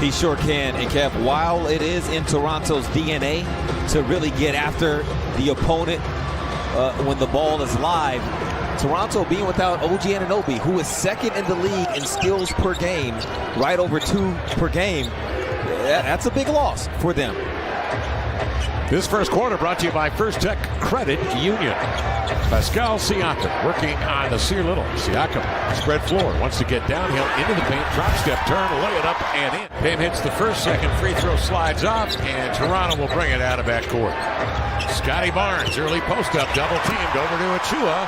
He sure can. And Kev, while it is in Toronto's DNA to really get after the opponent when the ball is live, Toronto being without OG Anunoby, who is second in the league in steals per game, right over 2 per game, that's a big loss for them. This first quarter brought to you by First Tech Credit Union. Pascal Siakam working on the Sear Little. Siakam, spread floor, wants to get downhill into the paint, drop step, turn, lay it up and in. Dame hits the first, second free throw, slides off, and Toronto will bring it out of backcourt. Scottie Barnes, early post up, double teamed over to Achiuwa.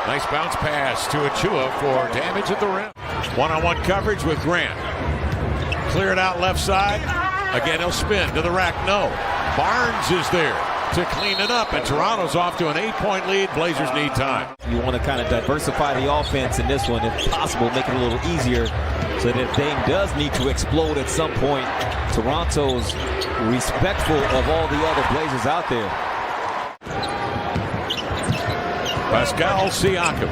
Nice bounce pass to Achiuwa for damage at the rim. One-on-one coverage with Grant. Clear it out left side. Again, he'll spin to the rack. No. Barnes is there to clean it up, and Toronto's off to an 8-point lead. Blazers need time. You want to kind of diversify the offense in this one, if possible, make it a little easier so that if Dame does need to explode at some point, Toronto's respectful of all the other Blazers out there. Pascal Siakam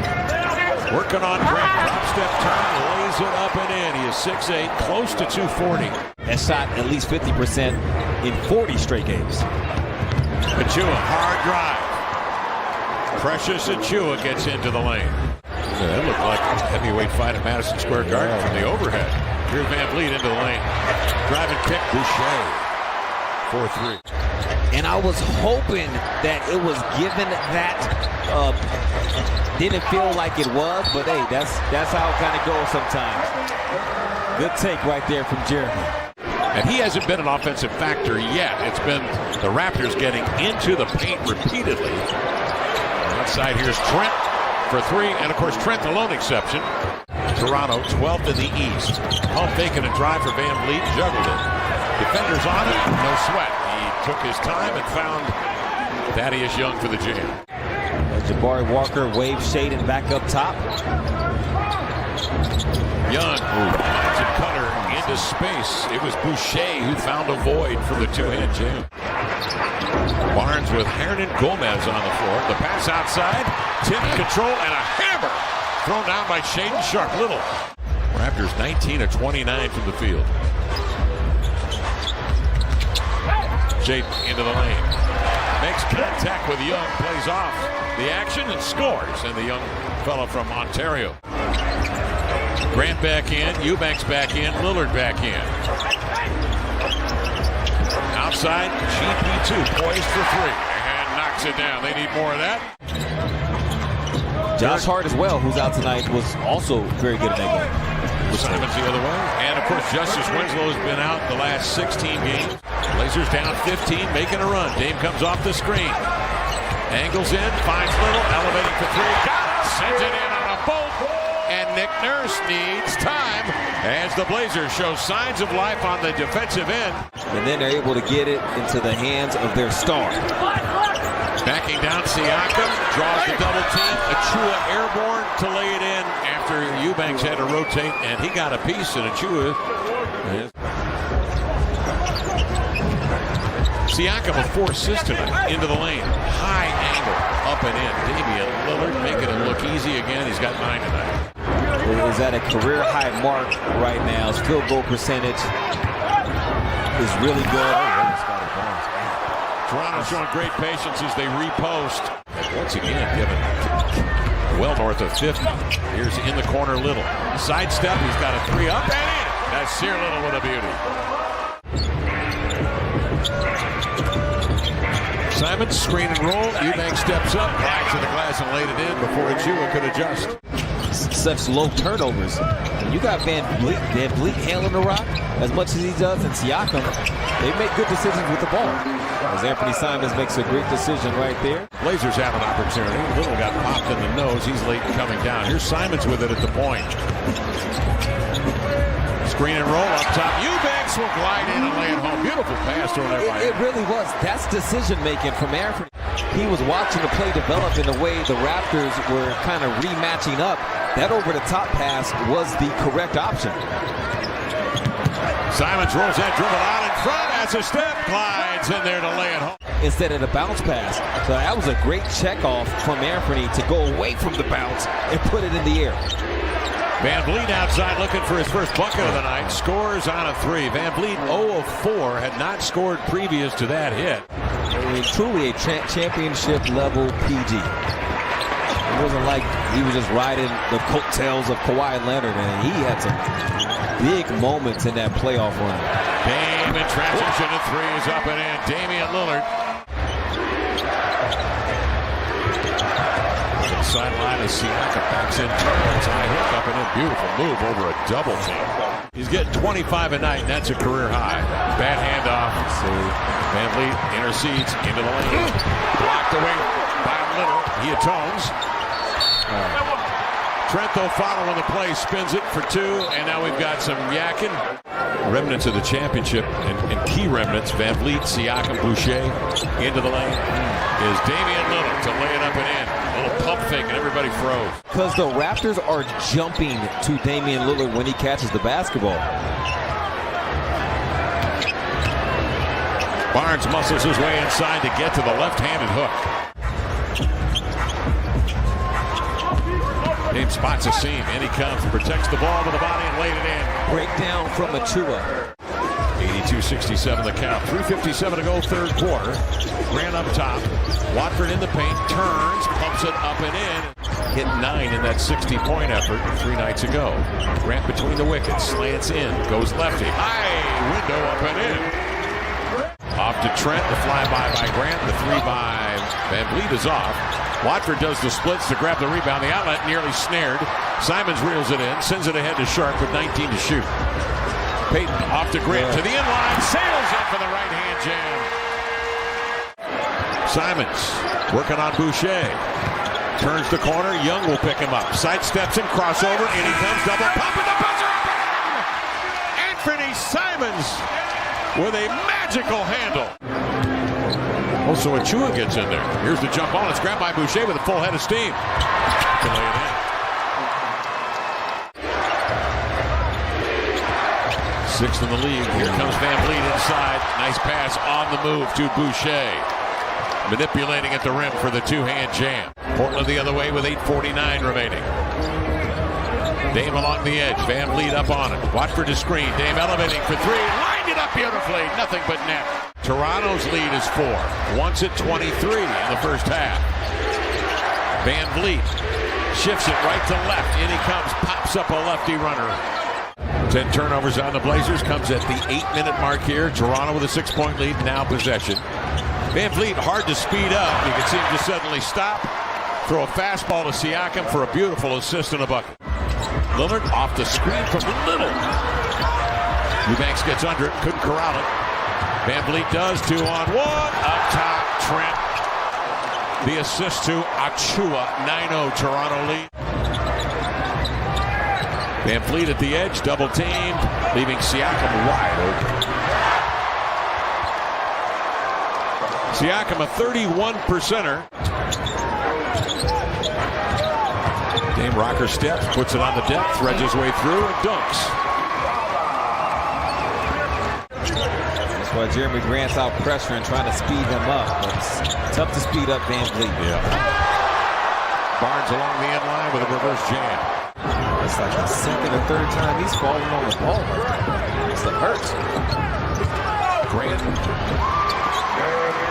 working on Grant. Drop step turn, lays it up and in. He is 6'8", close to 240. That shot at least 50% in 40 straight games. Achiuwa, hard drive. Precious Achiuwa gets into the lane. That looked like a heavyweight fight at Madison Square Garden from the overhead. Here's Van Vliet into the lane. Driving kick, Boucher. 4-3. And I was hoping that it was given that didn't feel like it was, but hey, that's how it kind of goes sometimes. Good take right there from Jeremy. And he hasn't been an offensive factor yet. It's been the Raptors getting into the paint repeatedly. Outside, here's Trent for 3, and of course Trent the lone exception. Toronto 12th in the East. Pump fake and a drive for Van Vliet, juggled it. Defenders on it, no sweat. He took his time and found Thaddeus Young for the jam. Jabari Walker wave shade and back up top. Young finds a cutter into space. It was Boucher who found a void for the two-hand jam. Barnes with Hernan Gomez on the floor. The pass outside, tip control, and a hammer thrown down by Shaedon Sharpe. Little. Raptors 19 of 29 from the field. Shaedon into the lane. Makes contact with Young, plays off the action and scores. And the young fellow from Ontario. Grant back in, Eubanks back in, Lillard back in. Outside, GP2 poised for 3 and knocks it down. They need more of that. Josh Hart as well, who's out tonight, was also very good at that game. Simon's the other way. And of course, Justice Winslow's been out the last 16 games. Blazers down 15, making a run. Dame comes off the screen. Angles in, finds Little, elevating for 3. Got it! Sends it in on a bolt. And Nick Nurse needs time as the Blazers show signs of life on the defensive end. And then they're able to get it into the hands of their star. Backing down Siakam, draws the double team. Achiuwa airborne to lay it in after Eubanks had to rotate, and he got a piece, and Achiuwa. Siakam a 4 system into the lane. High angle, up and in. Damian Lillard making it look easy again. He's got 9 tonight. Is at a career high mark right now. His field goal percentage is really good. Toronto showing great patience as they repost. Once again, given well north of 50. Here's in the corner Little. Sidestep, he's got a 3 up and in. That's Sear Little with a beauty. Simon, screen and roll. Eubanks steps up, glides to the glass and laid it in before Achiuwa could adjust. Such low turnovers. You got Van Vliet handling the rock as much as he does, and Siakam, they make good decisions with the ball. As Anthony Simons makes a great decision right there. Blazers have an opportunity. Little got popped in the nose. He's late coming down. Here's Simons with it at the point. Screen and roll up top. Eubanks will glide in and lay it home. Beautiful pass thrown there by him. It really was. That's decision making from Anthony. He was watching the play develop in the way the Raptors were kind of rematching up. That over-the-top pass was the correct option. Simons rolls that dribble out in front. That's a step. Glides in there to lay it home. Instead of the bounce pass. So that was a great check off from Anthony to go away from the bounce and put it in the air. VanVleet outside looking for his first bucket of the night. Scores on a three. VanVleet 0 of 4, had not scored previous to that hit. I mean, truly a championship level PG. It wasn't like he was just riding the coattails of Kawhi Leonard, and he had some big moments in that playoff run. Dame in transition, and three is up and in. Damian Lillard. Sideline is Siakam, backs in, turns, high hook up and in. Beautiful move over a double team. He's getting 25 a night, and that's a career high. Bad handoff. VanVleet intercedes into the lane. Blocked away by Little. He atones. Trento following the play, spins it for two, and now we've got some yakking. Remnants of the championship and key remnants. VanVleet, Siakam, Boucher into the lane. Is Damian Lillard to lay it up and in. A little pump fake and everybody froze. Because the Raptors are jumping to Damian Lillard when he catches the basketball. Barnes muscles his way inside to get to the left-handed hook. Dame spots a seam. In he comes. Protects the ball with the body and laid it in. Breakdown from Achiuwa. 82-67 the count. 3:57 to go, third quarter. Grant up top. Watford in the paint. Turns. Pumps it up and in. Hit 9 in that 60-point effort 3 nights ago. Grant between the wickets. Slants in. Goes lefty. High window up and in. Off to Trent. The flyby by Grant. The three by VanVleet is off. Watford does the splits to grab the rebound. The outlet nearly snared. Simons reels it in. Sends it ahead to Sharp with 19 to shoot. Payton off to Grant to the inline. Sails in for the right-hand jam. Simons working on Boucher. Turns the corner. Young will pick him up. Sidesteps him. Crossover. In he comes. Double pump and the buzzer up and in! Anthony Simons with a magical handle. Also, Achiuwa gets in there. Here's the jump ball. It's grabbed by Boucher with a full head of steam. Can lay it in. 6th in the league. Here comes VanVleet inside. Nice pass on the move to Boucher. Manipulating at the rim for the two-hand jam. Portland the other way with 8:49 remaining. Dame along the edge. VanVleet up on it. Watford to screen. Dame elevating for three. Lined it up beautifully. Nothing but net. Toronto's lead is 4. Once at 23 in the first half. VanVleet shifts it right to left. In he comes. Pops up a lefty runner. 10 turnovers on the Blazers. Comes at the 8-minute mark here. Toronto with a 6-point lead. Now possession. VanVleet hard to speed up. You can see him just suddenly stop. Throw a fastball to Siakam for a beautiful assist and a bucket. Lillard off the screen from Little. Eubanks gets under it. Couldn't corral it. VanVleet does. 2-on-1. Up top, Trent. The assist to Achiuwa. 9-0 Toronto lead. VanVleet at the edge. Double teamed. Leaving Siakam wide open. Siakam a 31%er. Dame rocker steps. Puts it on the depth. Threads his way through and dunks. Well, Jeremy Grant's out pressuring, trying to speed him up. But it's tough to speed up VanVleet. Yeah. Barnes along the end line with a reverse jam. It's like the second or third time he's falling on the ball. It's the hurts. Grant.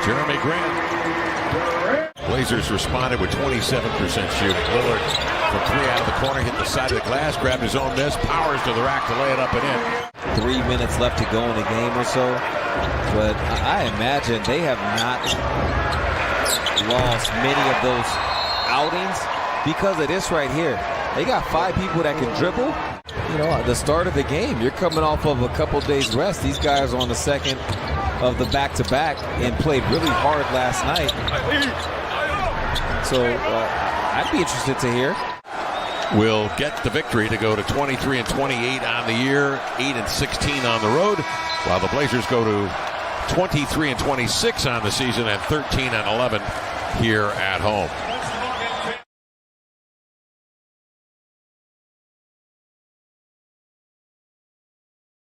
Jeremy Grant. Blazers responded with 27% shooting. Lillard from 3 out of the corner, hit the side of the glass, grabbed his own miss, powers to the rack to lay it up and in. 3 minutes left to go in the game or so. But I imagine they have not lost many of those outings because of this right here. They got 5 people that can dribble. You know, at the start of the game, you're coming off of a couple days rest. These guys are on the second of the back-to-back and played really hard last night. So I'd be interested to hear. Will get the victory to go to 23-28 on the year, 8-16 on the road, while the Blazers go to 23-26 on the season and 13-11 here at home.